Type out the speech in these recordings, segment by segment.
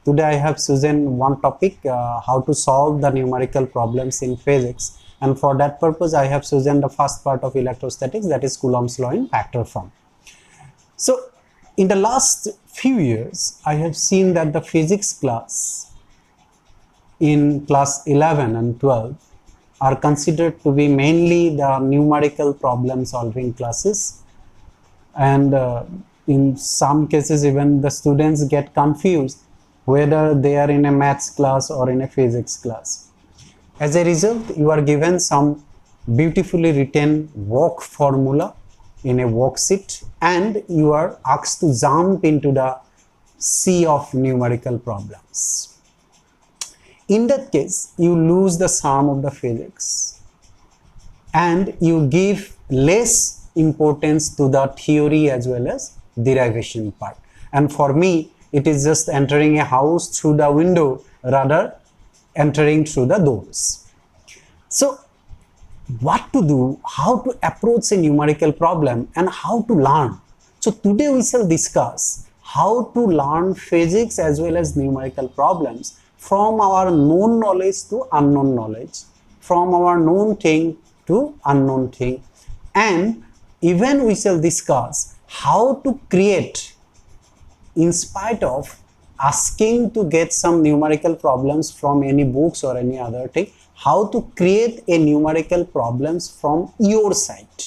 today I have chosen one topic, how to solve the numerical problems in physics, and for that purpose I have chosen the first part of electrostatics, that is Coulomb's law in vector form. So in the last few years I have seen that the physics class in class 11 and 12 are considered to be mainly the numerical problem solving classes, and in some cases even the students get confused whether they are in a maths class or in a physics class. As a result, you are given some beautifully written work formula in a worksheet and you are asked to jump into the sea of numerical problems. In that case, you lose the sum of the physics and you give less importance to the theory as well as derivation part. And for me, it is just entering a house through the window rather entering through the doors. So what to do, how to approach a numerical problem and how to learn. So today we shall discuss how to learn physics as well as numerical problems from our known knowledge to unknown knowledge, from our known thing to unknown thing, and even we shall discuss how to create, in spite of asking to get some numerical problems from any books or any other thing, how to create a numerical problems from your side.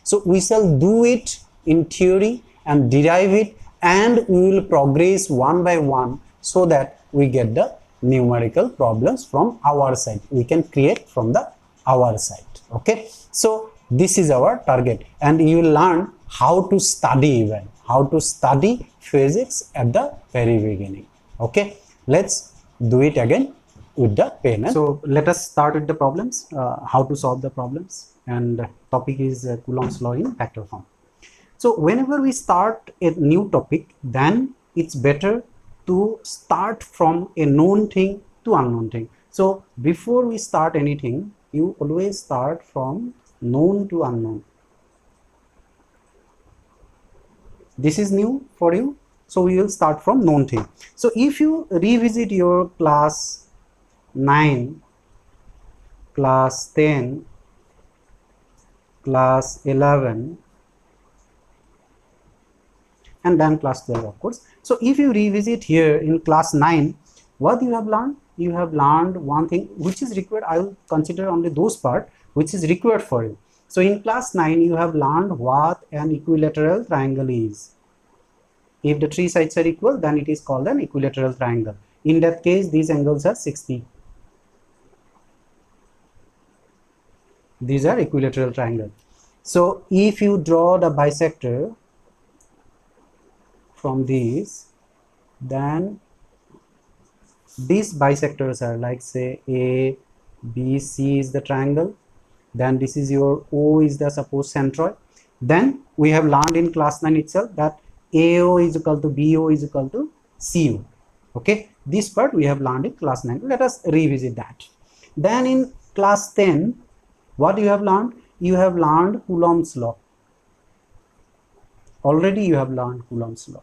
So we shall do it in theory and derive it, and we will progress one by one so that we get the numerical problems from our side. We can create from the our side. Okay, so this is our target, and you will learn how to study, even how to study physics at the very beginning. Okay, let's do it again with the pen. So let us start with the problems, how to solve the problems, and topic is Coulomb's law in vector form. So whenever we start a new topic, then it's better to start from a known thing to unknown thing. So before we start anything, you always start from known to unknown. This is new for you, so we will start from known thing. So if you revisit your class 9, class 10, class 11, and then class 12, of course. So if you revisit here in class 9, what you have learned? You have learned one thing which is required. I will consider only those part which is required for you. So in class 9, you have learned what an equilateral triangle is. If the three sides are equal, then it is called an equilateral triangle. In that case, these angles are 60. These are equilateral triangle. So if you draw the bisector from these, then these bisectors are like, say, A, B, C is the triangle, then this is your O is the suppose centroid. Then we have learned in class 9 itself that AO is equal to BO is equal to CO. Okay, this part we have learned in class 9. Let us revisit that. Then in class 10, what you have learned? You have learned Coulomb's law. Already you have learned Coulomb's law.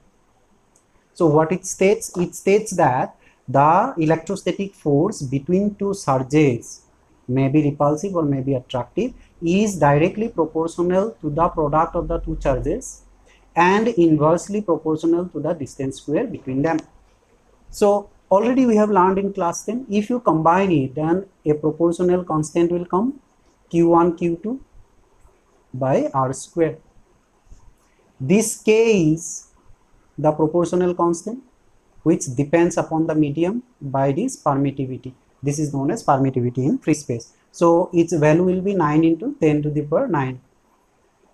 So what it states? It states that the electrostatic force between two surges, may be repulsive or may be attractive, is directly proportional to the product of the two charges and inversely proportional to the distance square between them. So already we have learned in class 10, if you combine it, then a proportional constant will come, Q1 Q2 by R square. This K is the proportional constant which depends upon the medium by this permittivity. This is known as permittivity in free space. So its value will be 9 into 10 to the power 9.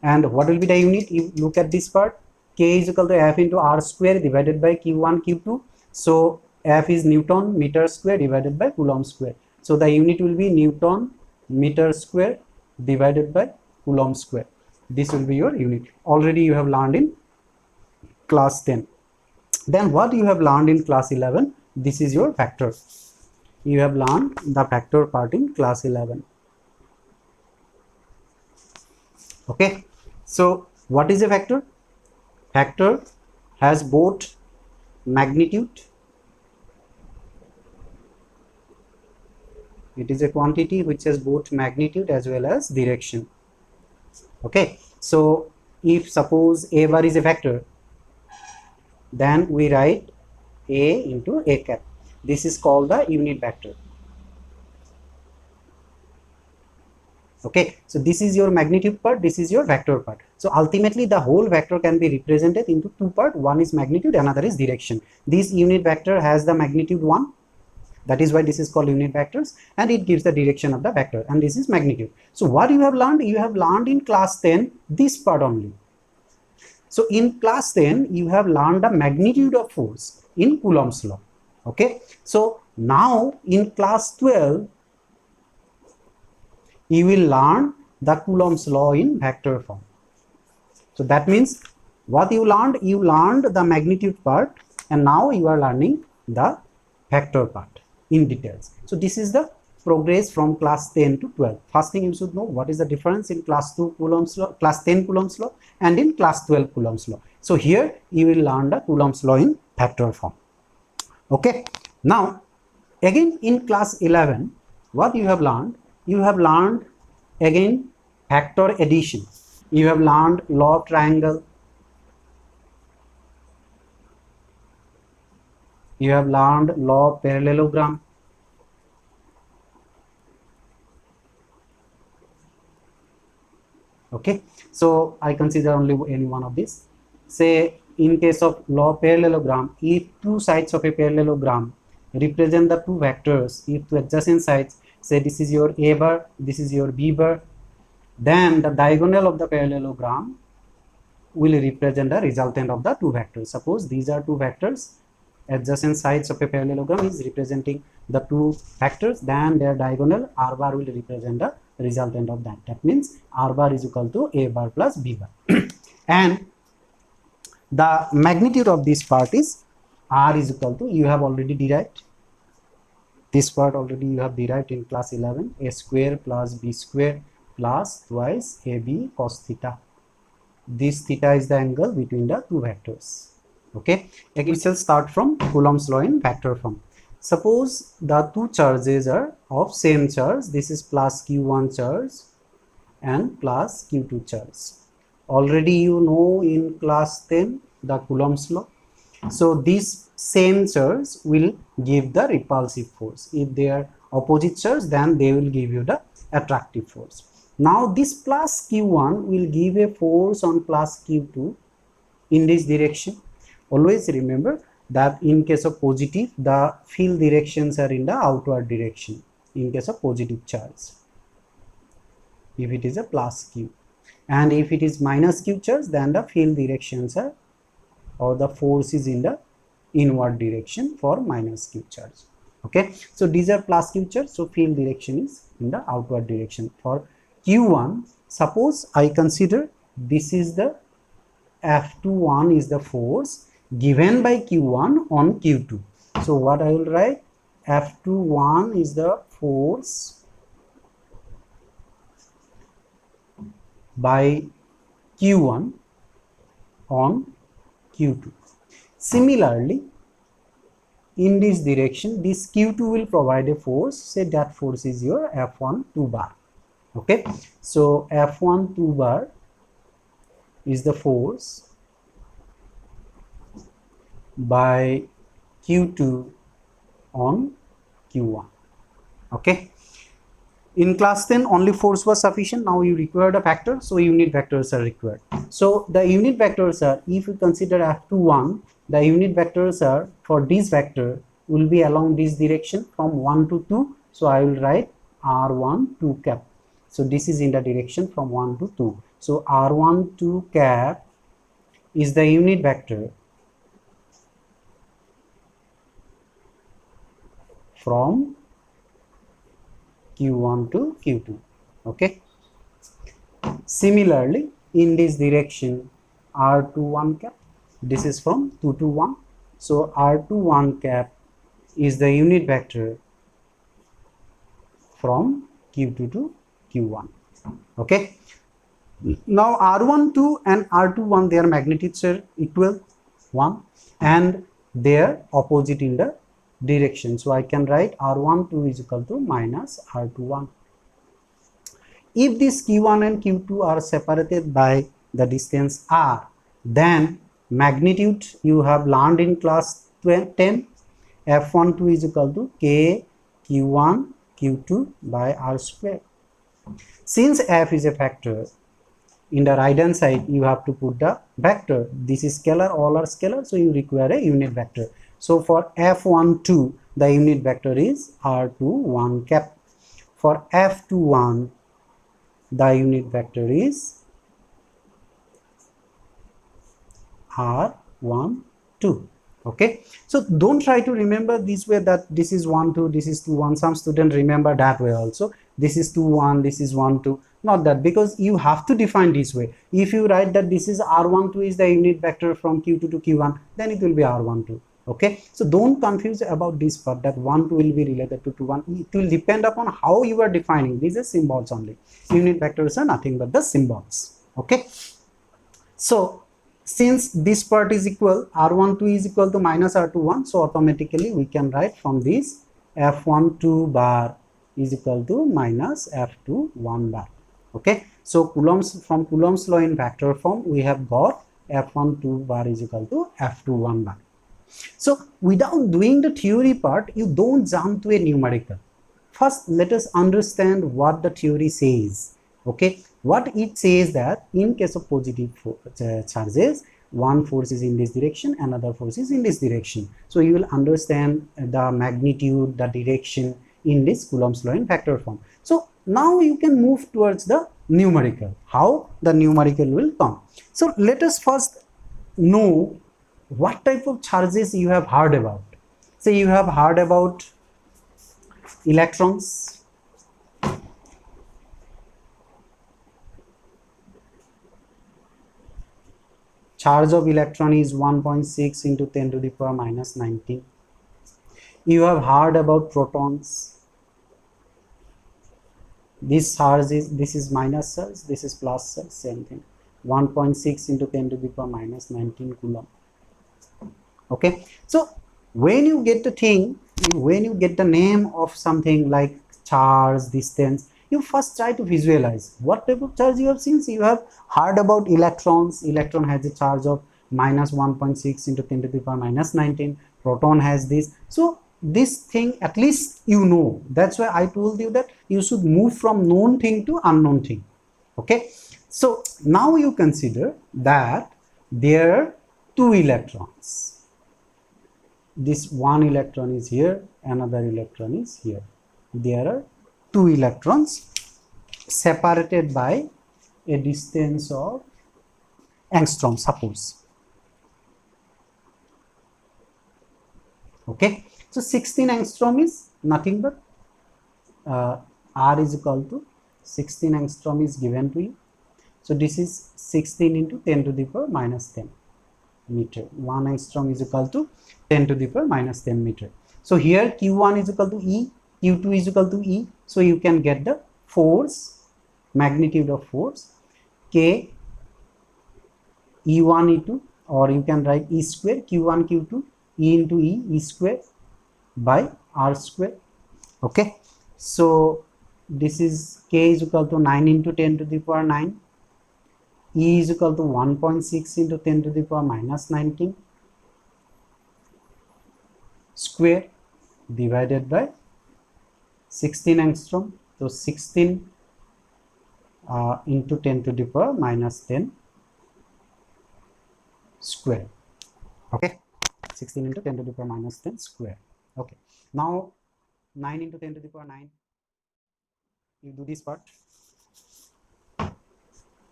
And what will be the unit? You look at this part, K is equal to F into R square divided by Q1 Q2. So F is Newton meter square divided by Coulomb square. So the unit will be Newton meter square divided by Coulomb square. This will be your unit. Already you have learned in class 10. Then what you have learned in class 11? This is your vector. You have learned the vector part in class 11. Okay. So what is a vector? Vector has both magnitude It is a quantity which has both magnitude as well as direction. Okay, so if suppose a bar is a vector, then we write a into a cap. This is called the unit vector. Okay, so this is your magnitude part, this is your vector part. So ultimately the whole vector can be represented into two parts. One is magnitude, another is direction. This unit vector has the magnitude 1, that is why this is called unit vectors, and it gives the direction of the vector, and this is magnitude. So what you have learned? You have learned in class 10 this part only. So in class 10 you have learned the magnitude of force in Coulomb's law. Okay, so now in class 12 you will learn the Coulomb's law in vector form. So that means what you learned the magnitude part, and now you are learning the vector part in details. So this is the progress from class 10 to 12. First thing you should know, what is the difference in class 2 Coulomb's law, class 10 Coulomb's law, and in class 12 Coulomb's law. So here you will learn the Coulomb's law in vector form. Okay, now again in class 11 what you have learned? You have learned again vector addition. You have learned law of triangle. You have learned law of parallelogram. Okay, so I consider only any one of these. Say in case of law of parallelogram, if two sides of a parallelogram represent the two vectors, if two adjacent sides, say this is your A bar, this is your B bar, then the diagonal of the parallelogram will represent the resultant of the two vectors. Suppose these are two vectors, adjacent sides of a parallelogram is representing the two vectors, then their diagonal R bar will represent the resultant of that. That means R bar is equal to A bar plus B bar. And the magnitude of this part is R is equal to, you have already derived this part, already you have derived in class 11, A square plus B square plus twice AB cos theta. This theta is the angle between the two vectors. Okay, again we shall start from Coulomb's law in vector form. Suppose the two charges are of same charge. This is plus q1 charge and plus q2 charge. Already you know in class 10 the Coulomb's law. So this same charge will give the repulsive force. If they are opposite charge, then they will give you the attractive force. Now this plus q1 will give a force on plus q2 in this direction. Always remember that in case of positive, the field directions are in the outward direction in case of positive charge, if it is a plus q, and if it is minus q charge, then the field directions are, or the force is in the inward direction for minus q charge. Okay, so these are plus q charge, so field direction is in the outward direction. For q1, suppose I consider this is the F21 is the force given by q1 on q2. So what I will write, F21 is the force by q1 on q2. Similarly, in this direction, this q2 will provide a force. Say that force is your F12 bar. Okay, so F12 bar is the force by q2 on q1. Okay, in class 10 only force was sufficient. Now you required a vector, so unit vectors are required. So the unit vectors are, if you consider F21, the unit vectors are for this vector will be along this direction from 1 to 2. So I will write R1 2 cap. So this is in the direction from 1 to 2. So R1 2 cap is the unit vector from q1 to q2. Okay, similarly in this direction R21 cap, this is from 2 to 1. So R21 cap is the unit vector from q2 to q1. Okay, now R12 and R21, their magnitudes are equal 1 and they are opposite in the direction. So I can write r12 is equal to minus r21. If this q1 and q2 are separated by the distance r, then magnitude you have learned in class 10, f12 is equal to k q1 q2 by r square. Since f is a factor, in the right hand side you have to put the vector. This is scalar, all are scalar, so you require a unit vector. So for f12 the unit vector is r21 cap. For f21 the unit vector is r12. Okay, so don't try to remember this way that this is 1 2, this is 2 1. Some students remember that way also, this is 2 1, this is 1 2. Not that, because you have to define this way. If you write that this is r12 is the unit vector from q2 to q1, then it will be r12. Okay, so don't confuse about this part, that 1 2 will be related to 2 1. It will depend upon how you are defining. These are symbols only. Unit vectors are nothing but the symbols. Okay, so since this part is equal, r12 is equal to minus r21, so automatically we can write from this f12 bar is equal to minus f21 bar. Okay, so from Coulomb's law in vector form, we have got f12 bar is equal to f21 bar. So without doing the theory part, you don't jump to a numerical. First, let us understand what the theory says. Okay, what it says that in case of positive charges, one force is in this direction, another force is in this direction. So you will understand the magnitude, the direction in this Coulomb's law in vector form. So now you can move towards the numerical, how the numerical will come. So let us first know what type of charges you have heard about. Say you have heard about electrons, charge of electron is 1.6 into 10 to the power minus 19. You have heard about protons. This charge is, this is minus charge, this is plus charge, same thing. 1.6 into 10 to the power minus 19 coulomb. Okay, so when you get the thing, when you get the name of something like charge, distance, you first try to visualize what type of charge you have seen. So you have heard about electrons. Electron has a charge of minus 1.6 into 10 to the power minus 19. Proton has this. So this thing at least you know. That's why I told you that you should move from known thing to unknown thing. Okay, so now you consider that there are two electrons. This one electron is here, another electron is here. There are two electrons separated by a distance of angstrom, suppose. Okay, so 16 angstrom is nothing but R is equal to 16 angstrom is given to you. So this is 16 into 10 to the power minus 10 meter. 1 angstrom is equal to 10 to the power minus 10 meter. So here Q1 is equal to E, Q2 is equal to E. So you can get the force, magnitude of force, K E1 E2, or you can write E square, Q1 Q2, E into E, E square by R square. Okay, so this is K is equal to 9 into 10 to the power 9. E is equal to 1.6 into 10 to the power minus 19 square divided by 16 angstrom. So 16 into 10 to the power minus 10 square. Okay, 16 into 10 to the power minus 10 square. Okay, now 9 into 10 to the power 9. You do this part.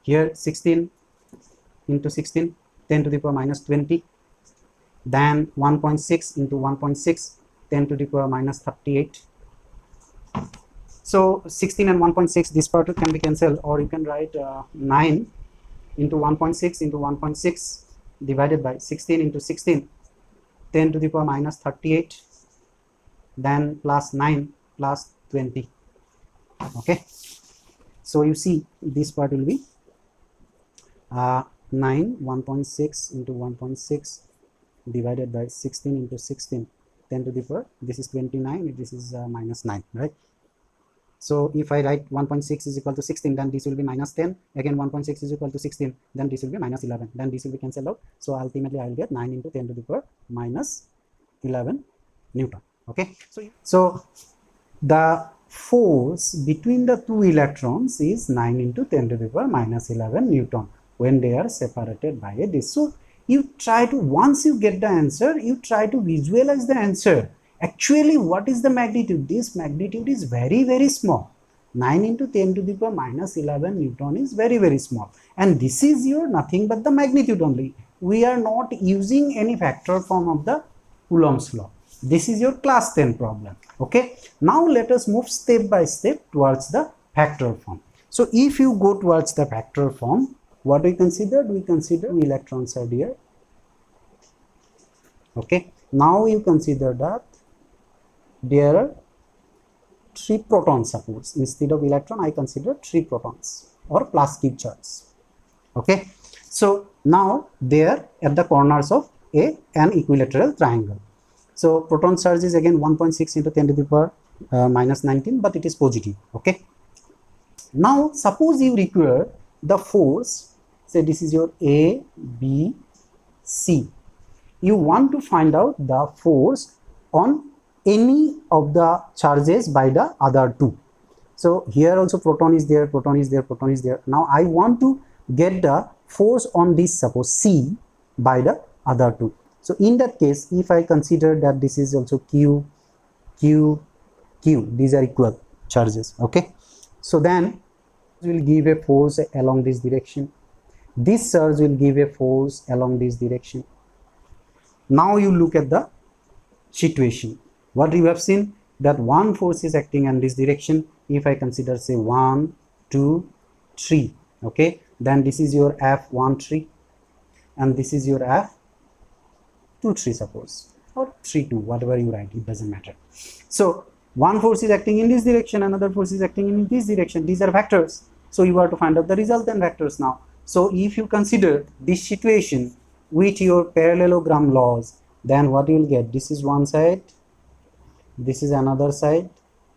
Here 16 into 16, 10 to the power minus 20. Then 1.6 into 1.6, 10 to the power minus 38. So 16 and 1.6, this part can be cancelled, or you can write 9 into 1.6 into 1.6 divided by 16 into 16, 10 to the power minus 38, then plus 9 plus 20. Okay, so you see this part will be 9 1.6 into 1.6 divided by 16 into 16, 10 to the power, this is 29, this is minus 9, right? So if I write 1.6 is equal to 16, then this will be minus 10. Again 1.6 is equal to 16, then this will be minus 11. Then this will be cancelled out. So ultimately I will get 9 into 10 to the power minus 11 Newton. Okay. So the force between the two electrons is 9 into 10 to the power minus 11 Newton when they are separated by a disk. So you try to, once you get the answer, you try to visualize the answer. Actually, what is the magnitude? This magnitude is very, very small. 9 into 10 to the power minus 11 Newton is very, very small. And this is your nothing but the magnitude only. We are not using any factor form of the Coulomb's law. This is your class 10 problem. Okay. Now let us move step by step towards the factor form. So if you go towards the factor form, what we considered? We consider electrons are here. Okay. Now you consider that there are 3 protons, suppose instead of electron I consider 3 protons or plus Q charges. Okay. So now they are at the corners of an equilateral triangle. So proton charge is again 1.6 into 10 to the power minus 19, but it is positive. Okay. Now suppose you require the force, say this is your A, B, C. You want to find out the force on any of the charges by the other two. So here also proton is there, proton is there, proton is there. Now I want to get the force on this, suppose C, by the other two. So in that case, if I consider that this is also Q, Q, Q, these are equal charges. Okay. So then will give a force along this direction. This charge will give a force along this direction. Now you look at the situation. What you have seen, that one force is acting in this direction. If I consider say 1, 2, 3, okay, then this is your F13 and this is your F23, suppose, or 32, whatever you write, it doesn't matter. So one force is acting in this direction, another force is acting in this direction. These are vectors. So you have to find out the resultant vectors now. So if you consider this situation with your parallelogram laws, then what you will get, this is one side, this is another side.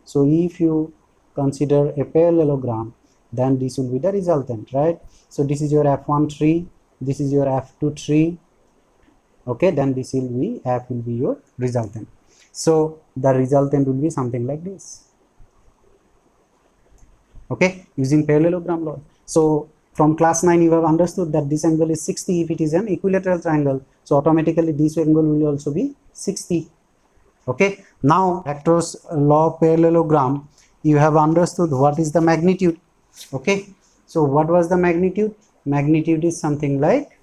So if you consider a parallelogram, then this will be the resultant, right? So this is your F13, this is your F23, okay, then this will be F will be your resultant. So the resultant will be something like this, okay, using parallelogram law. So from class 9 you have understood that this angle is 60 if it is an equilateral triangle. So automatically this angle will also be 60. Okay. Now Hector's law of parallelogram, you have understood what is the magnitude. Okay. So what was the magnitude? Magnitude is something like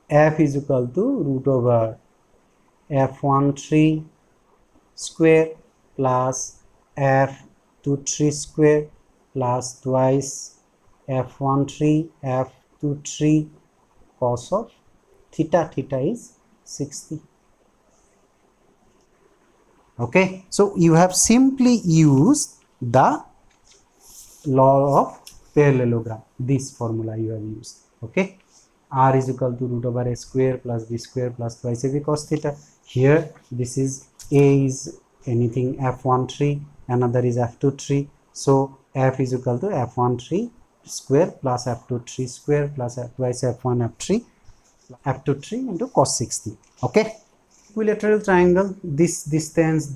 F is equal to root over F13 square plus F23 square plus twice F13 F23 cos of theta. Theta is 60. Okay, so you have simply used the law of parallelogram. This formula you have used. Okay, R is equal to root over a square plus b square plus twice ab cos theta. Here this is A is anything F13, another is F23. So F is equal to F13 square plus F23 square plus twice F1 F3 F23 into cos 60. Okay. Equilateral triangle, this distance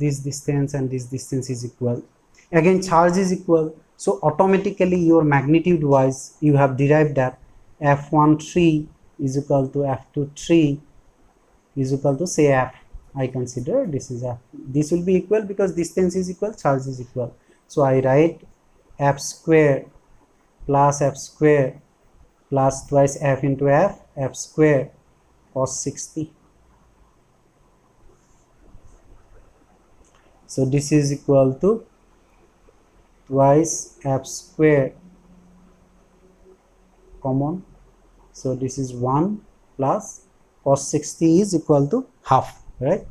and this distance is equal. Again charge is equal. So automatically your magnitude wise you have derived that F13 is equal to F23 is equal to say F. I consider this is F. This will be equal because distance is equal, charge is equal. So I write F square plus F square plus twice F into F, F square cos 60. So this is equal to twice F square common. So this is 1 plus cos 60 is equal to half, right?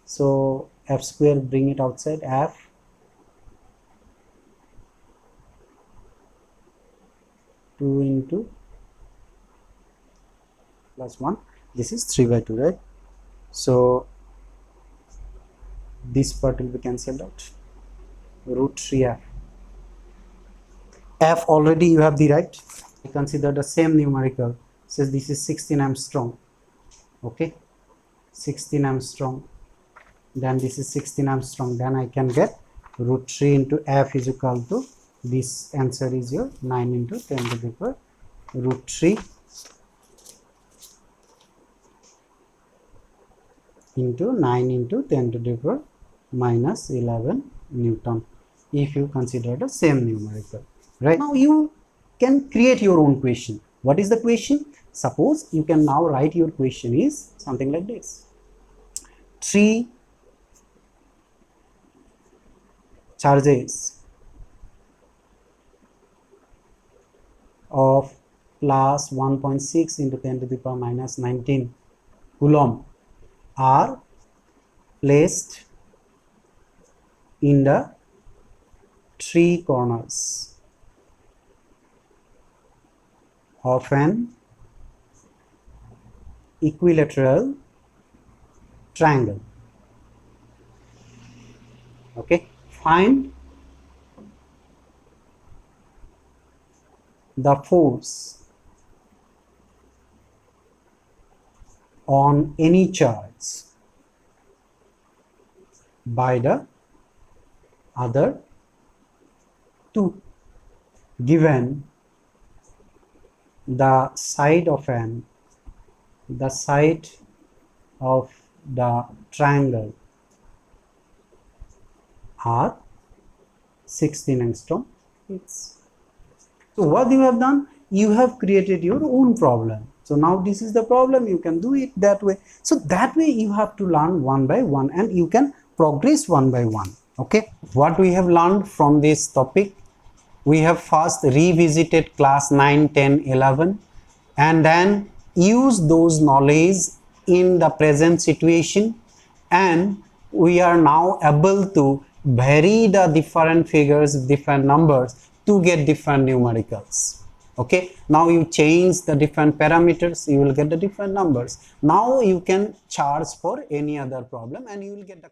So F square, bring it outside, F two into plus 1, this is 3 by 2, right? So this part will be cancelled out, root 3f. F already you have the right. Consider the same numerical, says this is 16 angstrom, okay, 16 angstrom, then this is 16 angstrom, then I can get root 3 into f is equal to, this answer is your 9 into 10 to the power root 3 into 9 into 10 to the power minus 11 Newton, if you consider the same numerical, right? Now you can create your own question. What is the question? Suppose you can now write your question is something like this: 3 charges of plus 1.6 into 10 to the power minus 19 coulomb are placed in the 3 corners of an equilateral triangle. Okay, find the force on any charge by the other two, given the side of the triangle are 16 angstrom. So what you have done, you have created your own problem. So now this is the problem, you can do it that way. So that way you have to learn one by one and you can progress one by one. Okay, what we have learned from this topic, we have first revisited class 9, 10, 11 and then use those knowledge in the present situation, and we are now able to vary the different figures, different numbers to get different numericals. Okay, now you change the different parameters, you will get the different numbers. Now you can charge for any other problem and you will get the